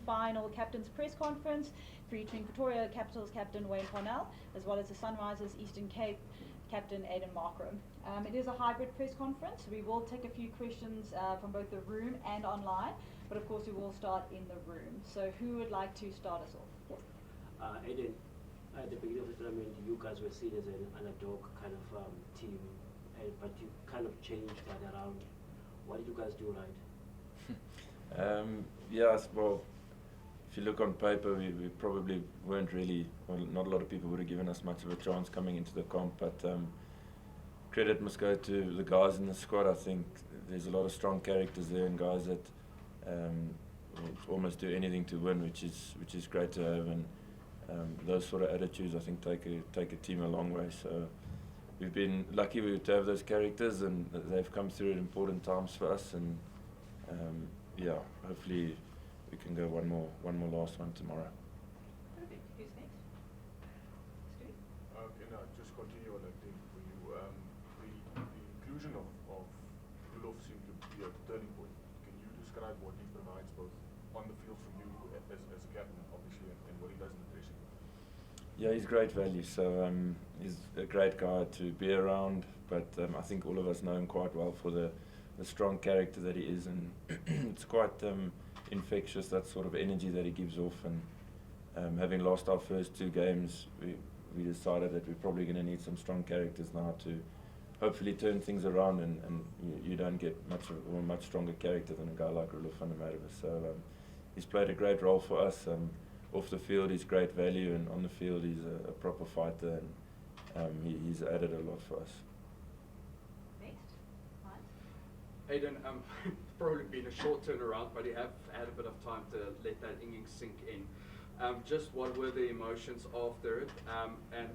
final captain's press conference featuring Pretoria Capitals captain Wayne Parnell, as well as the Sunrisers Eastern Cape captain Aidan Markham. It is a hybrid press conference. We will take a few questions from both the room and online, but of course we will start in the room. So who would like to start us off? Aidan, at the beginning of the tournament, you guys were seen as an underdog kind of team, but you kind of changed that around. What did you guys do right? Well, if you look on paper, we probably weren't really, well, not a lot of people would have given us much of a chance coming into the comp, but credit must go to the guys in the squad. I think there's a lot of strong characters there and guys that will almost do anything to win, which is great to have, and those sort of attitudes I think take a team a long way. So we've been lucky to have those characters, and they've come through at important times for us, and hopefully we can go one more last one tomorrow. Perfect. Who's next? Stu? Can I just continue on that thing for you? The inclusion of Rudolph seemed to be a turning point. Can you describe what he provides both on the field from you as a captain, obviously, and what he does in the dressing room? Yeah, he's great value. So he's a great guy to be around, but I think all of us know him quite well for the strong character that he is, and it's quite infectious, that sort of energy that he gives off. And having lost our first two games, we decided that we're probably going to need some strong characters now to hopefully turn things around, and you don't get much stronger character than a guy like Rudolph van der Merwe. So he's played a great role for us. Off the field, he's great value, and on the field, he's a proper fighter, and he's added a lot for us. Next. Mike? Aidan, it's probably been a short turnaround, but you have had a bit of time to let that inning sink in. Just what were the emotions after it? And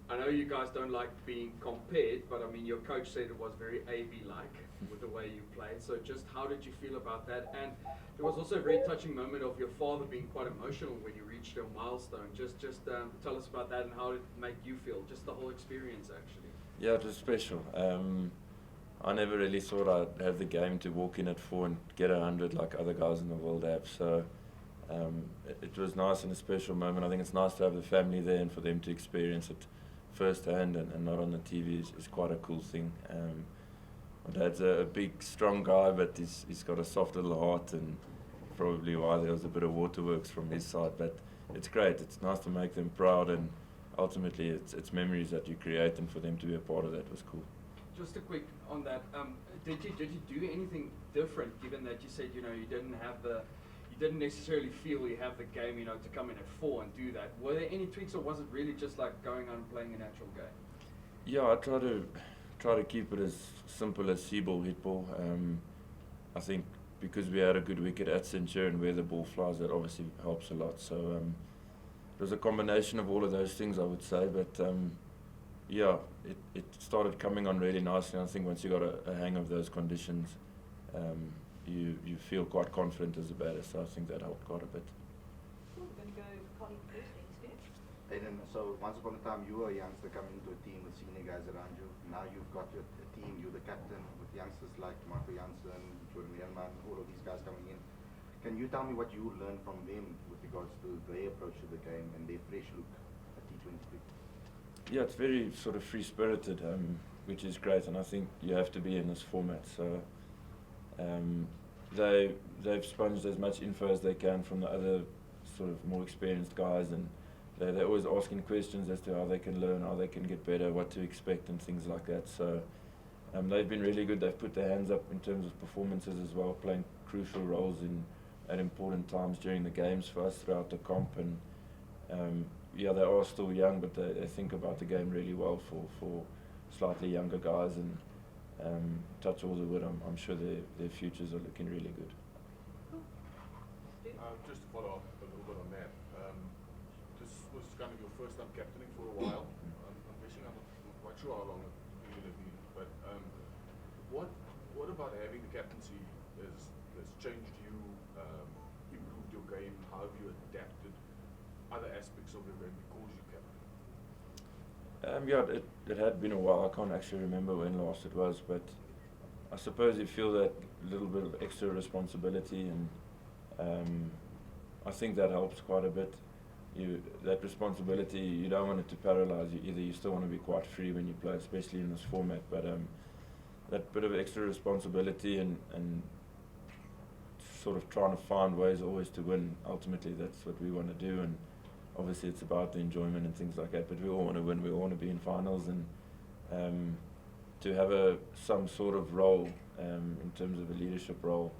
I know you guys don't like being compared, but I mean, your coach said it was very AB-like with the way you played. So just how did you feel about that? And there was also a very touching moment of your father being quite emotional when you reached your milestone. Just tell us about that and how did it make you feel, just the whole experience actually. Yeah, it was special. I never really thought I'd have the game to walk in at 4 and get 100 like other guys in the world have. So it was nice and a special moment. I think it's nice to have the family there and for them to experience it firsthand and not on the TV is quite a cool thing. My dad's a big, strong guy, but he's got a soft little heart, and probably why there was a bit of waterworks from his side. But it's great. It's nice to make them proud, and ultimately it's memories that you create, and for them to be a part of that was cool. Just a quick on that. Did you do anything different, given that you said you didn't necessarily feel you have the game to come in at 4 and do that? Were there any tweaks, or was it really just like going on and playing a natural game? Yeah, I try to keep it as simple as see ball, hit ball. I think because we had a good wicket at Centurion where the ball flies, that obviously helps a lot. So it was a combination of all of those things, I would say. But it started coming on really nicely. And I think once you got a hang of those conditions, you feel quite confident as a batter. So I think that helped quite a bit. Cool. We're going to go colleague first. Aidan, so once upon a time you were a youngster coming into a team with senior guys around you. Now you've got a team, you're the captain with youngsters like Marco Jansen, Jordan Helman, all of these guys coming in. Can you tell me what you learned from them with regards to their approach to the game and their fresh look at T20 cricket? Yeah, it's very sort of free-spirited, which is great, and I think you have to be in this format. So they've sponged as much info as they can from the other sort of more experienced guys, and they're always asking questions as to how they can learn, how they can get better, what to expect and things like that. So they've been really good. They've put their hands up in terms of performances as well, playing crucial roles at important times during the games for us throughout the comp. And they are still young, but they think about the game really well for slightly younger guys, and touch all the wood, I'm sure their futures are looking really good. Just to follow up a little bit on that. This was kind of your first time captaining for a while. I'm guessing I'm not quite sure how long it will have been, but what about having the captaincy has changed you, improved your game? How have you adapted other aspects of your game because you captain? It had been a while. I can't actually remember when last it was, but I suppose you feel that little bit of extra responsibility, and I think that helps quite a bit. That responsibility, you don't want it to paralyze you either. You still want to be quite free when you play, especially in this format. But that bit of extra responsibility and sort of trying to find ways always to win. Ultimately, that's what we want to do. And obviously, it's about the enjoyment and things like that. But we all want to win. We all want to be in finals, and to have some sort of role in terms of a leadership role.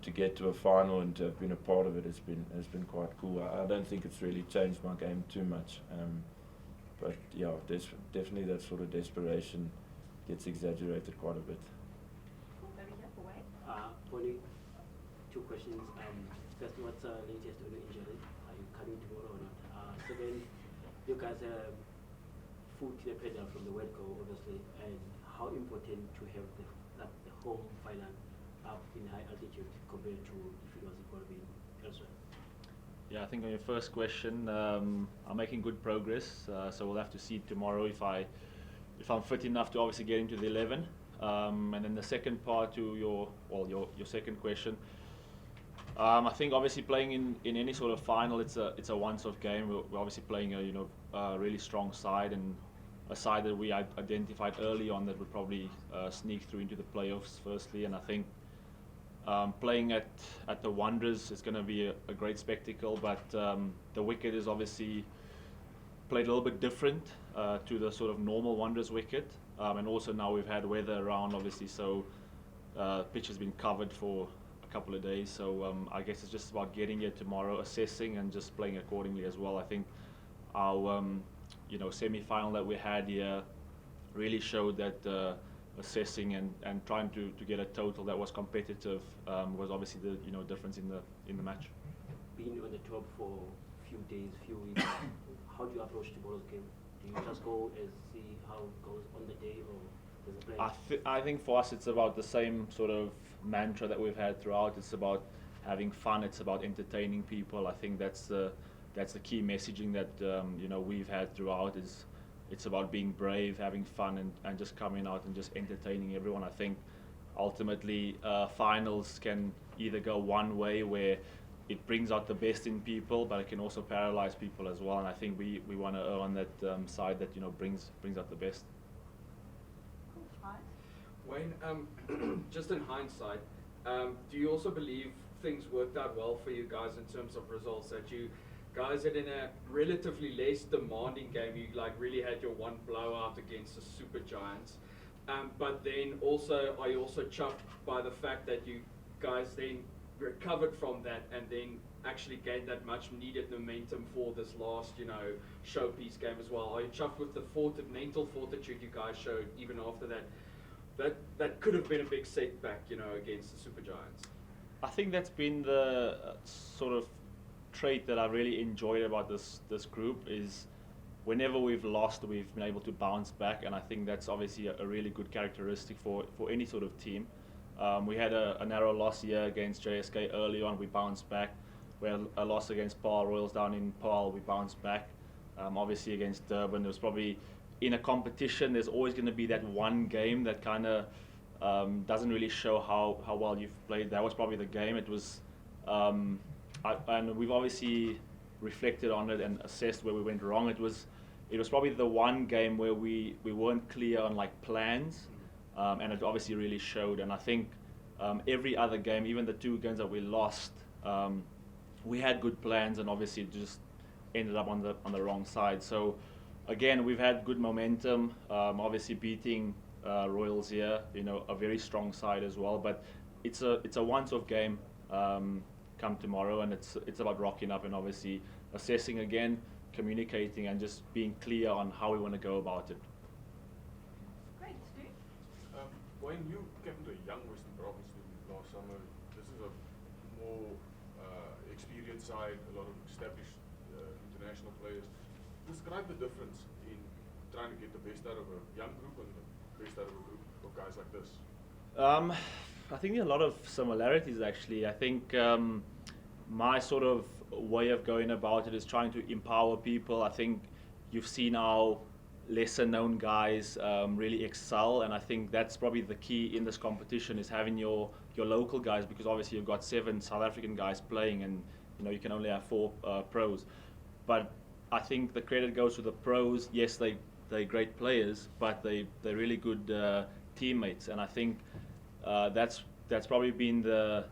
To get to a final and to have been a part of it has been quite cool. I don't think it's really changed my game too much, but yeah, definitely that sort of desperation gets exaggerated quite a bit. Cool. Maybe here for Wayne. Bonnie, two questions. First, what's the latest on the injury? Are you coming tomorrow or not? Second, you guys have foot in the pedal from the word go, obviously, and how important to have the home final up in high altitude compared to if it was going to be elsewhere? Yeah, I think on your first question, I'm making good progress. So we'll have to see tomorrow if I'm fit enough to obviously get into the 11. And then the second part to your second question, I think obviously playing in any sort of final, it's a once-off game. We're obviously playing a really strong side, and a side that we identified early on that would probably sneak through into the playoffs firstly. And I think playing at the Wanderers is going to be a great spectacle, but the wicket is obviously played a little bit different to the sort of normal Wanderers wicket, and also now we've had weather around obviously, so pitch has been covered for a couple of days, so I guess it's just about getting here tomorrow, assessing and just playing accordingly as well. I think our semi-final that we had here really showed that assessing and trying to get a total that was competitive was obviously the difference in the match. Being on the top for a few days, few weeks, how do you approach tomorrow's game? Do you just go and see how it goes on the day, or there's a plan? I think for us it's about the same sort of mantra that we've had throughout. It's about having fun. It's about entertaining people. I think that's the key messaging that we've had throughout. It's about being brave, having fun, and just coming out and just entertaining everyone. I think ultimately finals can either go one way where it brings out the best in people, but it can also paralyze people as well. And I think we want to err on that side that brings out the best. Cool. Hi. Wayne, just in hindsight, do you also believe things worked out well for you guys in terms of results, that you guys had in a relatively less demanding game, you really had your one blowout against the super giants, but then also are you also chuffed by the fact that you guys then recovered from that and then actually gained that much needed momentum for this last showpiece game as well? Are you chuffed with the mental fortitude you guys showed even after that could have been a big setback against the super giants? I think that's been the sort of trait that I really enjoyed about this group, is whenever we've lost, we've been able to bounce back, and I think that's obviously a really good characteristic for any sort of team. We had a narrow loss here against JSK early on. We bounced back. We had a loss against Paarl Royals down in Paarl. We bounced back. Obviously against Durban, there was probably, in a competition, there's always going to be that one game that kind of doesn't really show how well you've played. That was probably the game. It was, and we've obviously reflected on it and assessed where we went wrong. It was probably the one game where we weren't clear on plans, and it obviously really showed. And I think every other game, even the two games that we lost, we had good plans, and obviously it just ended up on the wrong side. So again, we've had good momentum. Obviously beating Royals here, a very strong side as well. But it's a once-off game. Come tomorrow, and it's about rocking up and obviously assessing again, communicating, and just being clear on how we want to go about it. Great. Stu? Wayne, you captained a young Western Province team last summer. This is a more experienced side, a lot of established international players. Describe the difference in trying to get the best out of a young group and the best out of a group of guys like this. I think there are a lot of similarities actually. I think my sort of way of going about it is trying to empower people. I think you've seen our lesser known guys really excel, and I think that's probably the key in this competition, is having your local guys, because obviously you've got 7 South African guys playing, and you can only have 4 pros. But I think the credit goes to the pros. Yes, they're great players, but they're really good teammates, and I think that's probably been the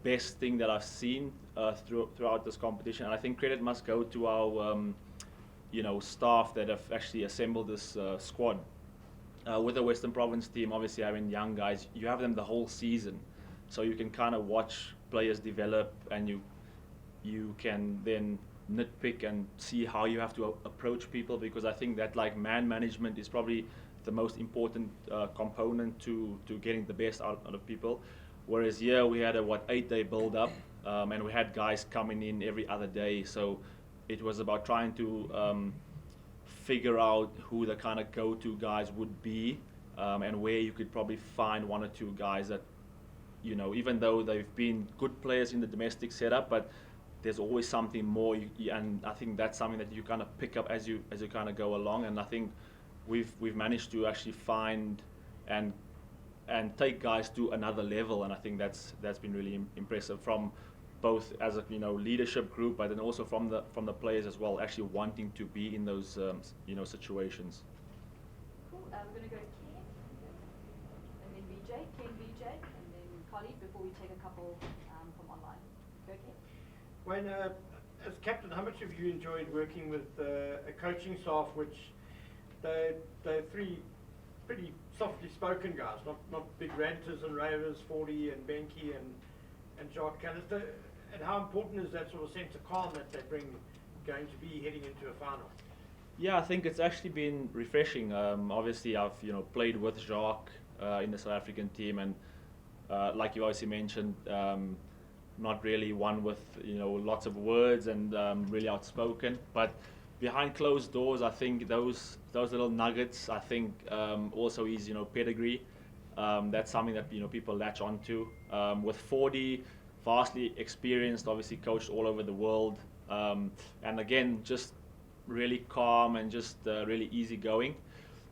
best thing that I've seen throughout this competition. And I think credit must go to our staff that have actually assembled this squad. With the Western Province team, obviously having young guys, you have them the whole season, so you can kind of watch players develop, and you can then nitpick and see how you have to approach people, because I think that like man management is probably the most important component to getting the best out of people. Whereas here we had a 8-day build up, and we had guys coming in every other day, so it was about trying to figure out who the kind of go-to guys would be, and where you could probably find 1 or 2 guys that even though they've been good players in the domestic setup, but there's always something more, and I think that's something that you kind of pick up as you kind of go along. And I think we've managed to actually find and take guys to another level, and I think that's been really impressive from both as a leadership group, but then also from the players as well, actually wanting to be in those situations. Cool. We're going to go Ken, and then VJ, and then Khalid before we take a couple from online. Go Ken. Wayne, as captain, how much have you enjoyed working with a coaching staff which they're 3 pretty softly spoken guys, not big ranters and ravers, 40 and Benke and Jacques Callister, and how important is that sort of sense of calm that they bring going to be heading into a final? Yeah, I think it's actually been refreshing. Obviously, I've played with Jacques in the South African team, and like you obviously mentioned, not really one with lots of words and really outspoken, but behind closed doors, I think those little nuggets, I think also is pedigree. That's something that people latch onto. With 40, vastly experienced, obviously coached all over the world, and again just really calm and just really easygoing.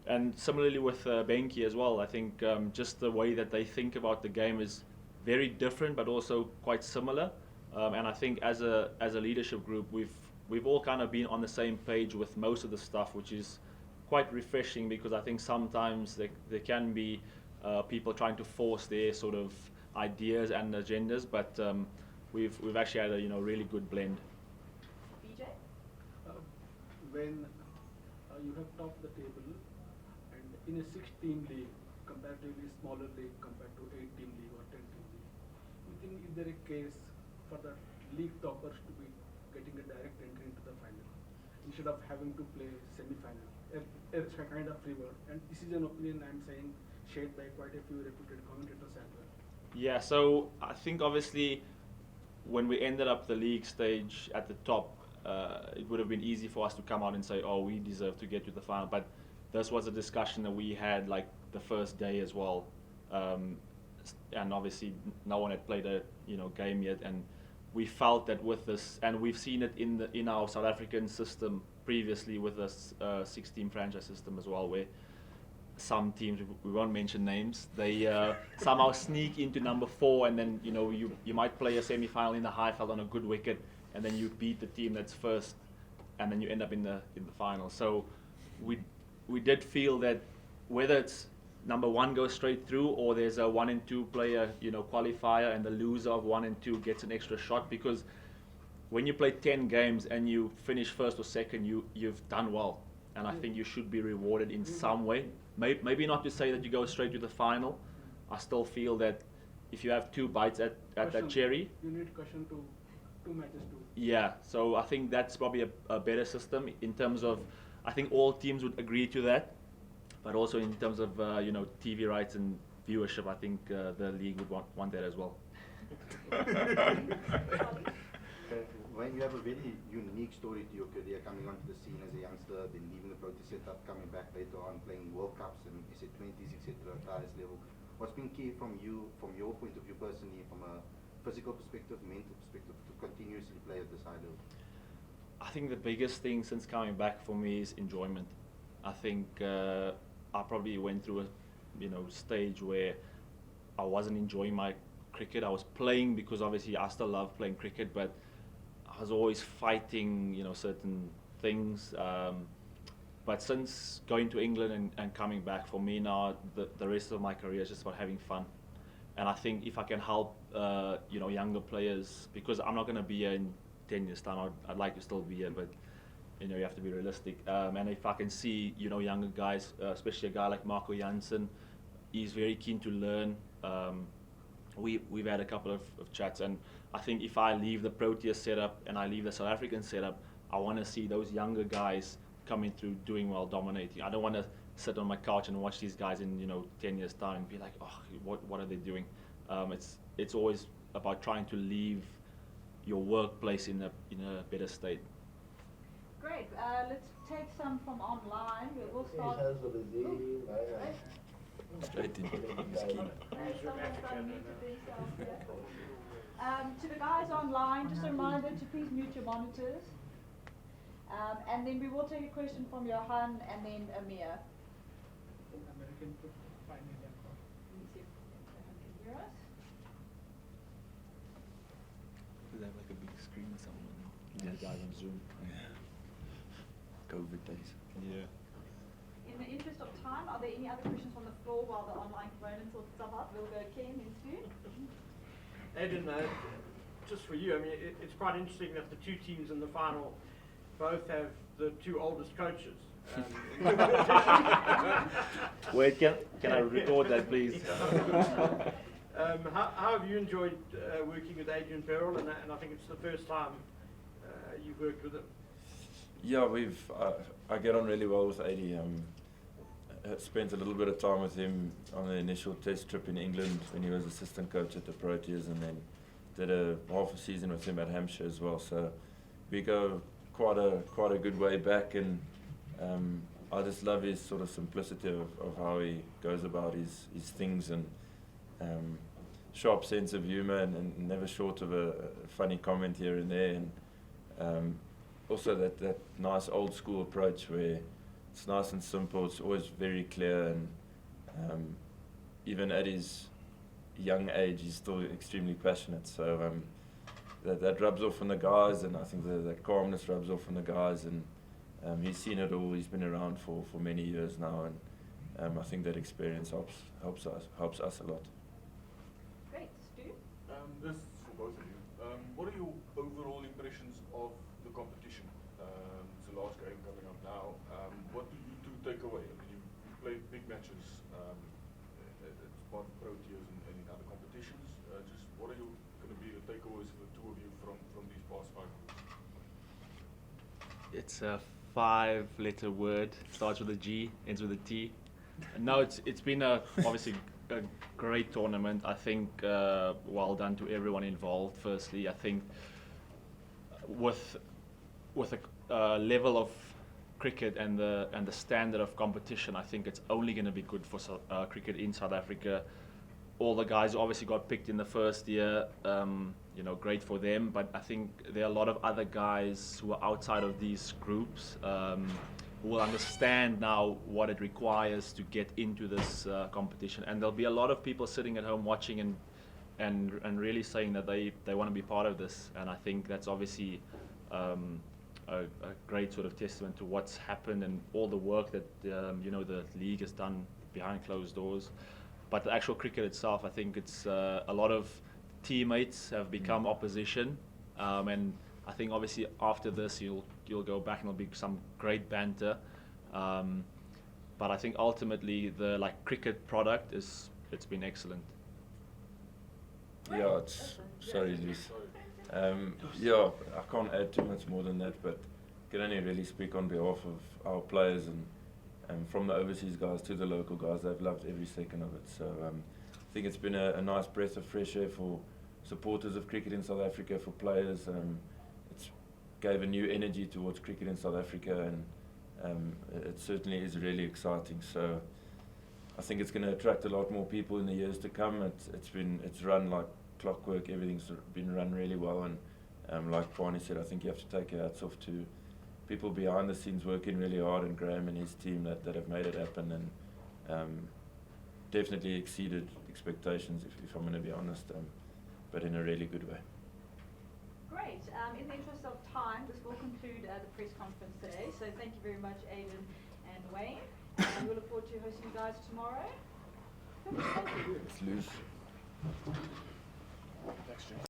And similarly with Benke as well, I think just the way that they think about the game is very different, but also quite similar. And I think as a leadership group, we've all kind of been on the same page with most of the stuff, which is quite refreshing, because I think sometimes there can be people trying to force their sort of ideas and agendas, but we've actually had a really good blend. VJ? When you have topped the table, and in a 16 league, comparatively smaller league compared to 8-team league or 10-team league, you think is there a case for the league toppers to be getting a direct entry into the final instead of having to play semi-final? It's a kind of river, and this is an opinion I'm saying shared by quite a few reputed commentators as well. Yeah, so I think obviously when we ended up the league stage at the top, it would have been easy for us to come out and say, oh, we deserve to get to the final. But this was a discussion that we had like the first day as well. And obviously no one had played a game yet, and we felt that with this, and we've seen it in our South African system previously with this 16 franchise system as well, where some teams, we won't mention names, they somehow sneak into number 4, and then you might play a semi-final in the Highveld on a good wicket, and then you beat the team that's first, and then you end up in the final. So we did feel that whether it's number 1 goes straight through, or there's a 1 and 2 player qualifier, and the loser of 1 and 2 gets an extra shot, because when you play 10 games and you finish first or second, you've done well, and I think you should be rewarded in some way. Maybe not to say that you go straight to the final. I still feel that if you have 2 bites at that cherry, you need cushion to 2 matches too. Yeah, so I think that's probably a better system in terms of, I think all teams would agree to that, but also in terms of TV rights and viewership, I think the league would want that as well. When you have a very unique story to your career, coming onto the scene as a youngster, then leaving the Proteas setup, coming back later on, playing World Cups and SA20s, etc., at the highest level. What's been key from you, from your point of view personally, from a physical perspective, mental perspective, to continuously play at this high level? I think the biggest thing since coming back for me is enjoyment. I think I probably went through a stage where I wasn't enjoying my cricket. I was playing because obviously I still love playing cricket, but I was always fighting, certain things. But since going to England and coming back, for me now, the rest of my career is just about having fun. And I think if I can help, younger players, because I'm not going to be here in 10 years' time. I'd like to still be here, but you have to be realistic. And if I can see, younger guys, especially a guy like Marco Jansen, he's very keen to learn. We've had a couple of chats, and I think if I leave the Proteas setup and I leave the South African setup, I want to see those younger guys coming through, doing well, dominating. I don't want to sit on my couch and watch these guys in 10 years time and be like, oh, what are they doing? It's always about trying to leave your workplace in a better state. Great. Let's take some from online. We'll start. Straight in. To the guys online, just a reminder to please mute your monitors. And then we will take a question from Johan and then Amir. American final. Let me see if Johan can hear us. They have like a big screen or something. Yes. Guys on Zoom. COVID days. Yeah. In the interest of time, are there any other questions from the floor while the online component sorts stuff out? We'll go Ken and Stu. Aidan, just for you, I mean, it's quite interesting that the two teams in the final both have the two oldest coaches. Wait, can I record that, please? How have you enjoyed working with Adrian Perel? And I think it's the first time you've worked with him. Yeah, I get on really well with Adi. I spent a little bit of time with him on the initial test trip in England when he was assistant coach at the Proteas, and then did a half a season with him at Hampshire as well. So we go quite a good way back, and I just love his sort of simplicity of how he goes about his things, and sharp sense of humour, and never short of a funny comment here and there, and also that nice old school approach where it's nice and simple, it's always very clear, and even at his young age he's still extremely passionate, so that rubs off on the guys, and I think that calmness rubs off on the guys, and he's seen it all, he's been around for many years now, and I think that experience helps us a lot. Great. Stu? This is for both of you. What are your overall impressions of the competition? It's the last game coming up now. What do you two take away? I mean, you played big matches at both Proteas and in other competitions. Just what are going to be the takeaways for the two of you from these past 5 weeks? It's a 5-letter word. Starts with a G, ends with a T. No, it's been obviously a great tournament. I think well done to everyone involved. Firstly, I think with a level of cricket and the standard of competition, I think it's only going to be good for cricket in South Africa. All the guys obviously got picked in the first year, great for them, but I think there are a lot of other guys who are outside of these groups who will understand now what it requires to get into this competition, and there'll be a lot of people sitting at home watching and really saying that they want to be part of this, and I think that's obviously a great sort of testament to what's happened and all the work that the league has done behind closed doors. But the actual cricket itself, I think it's a lot of teammates have become opposition, and I think obviously after this you'll go back and there'll be some great banter. But I think ultimately the cricket product it's been excellent. Yeah, sorry, Luis. Yeah, I can't add too much more than that, but can only really speak on behalf of our players, and from the overseas guys to the local guys, they've loved every second of it. So I think it's been a nice breath of fresh air for supporters of cricket in South Africa, for players. It's gave a new energy towards cricket in South Africa, and it certainly is really exciting. So I think it's going to attract a lot more people in the years to come. It's run like clockwork. Everything's been run really well, and like Barney said, I think you have to take your hats off to people behind the scenes working really hard, and Graham and his team that have made it happen, and definitely exceeded expectations, if I'm going to be honest, but in a really good way. Great. In the interest of time, this will conclude the press conference today. So thank you very much, Aidan and Wayne. We look forward to hosting you guys tomorrow. Thank you. It's loose. Thanks, James.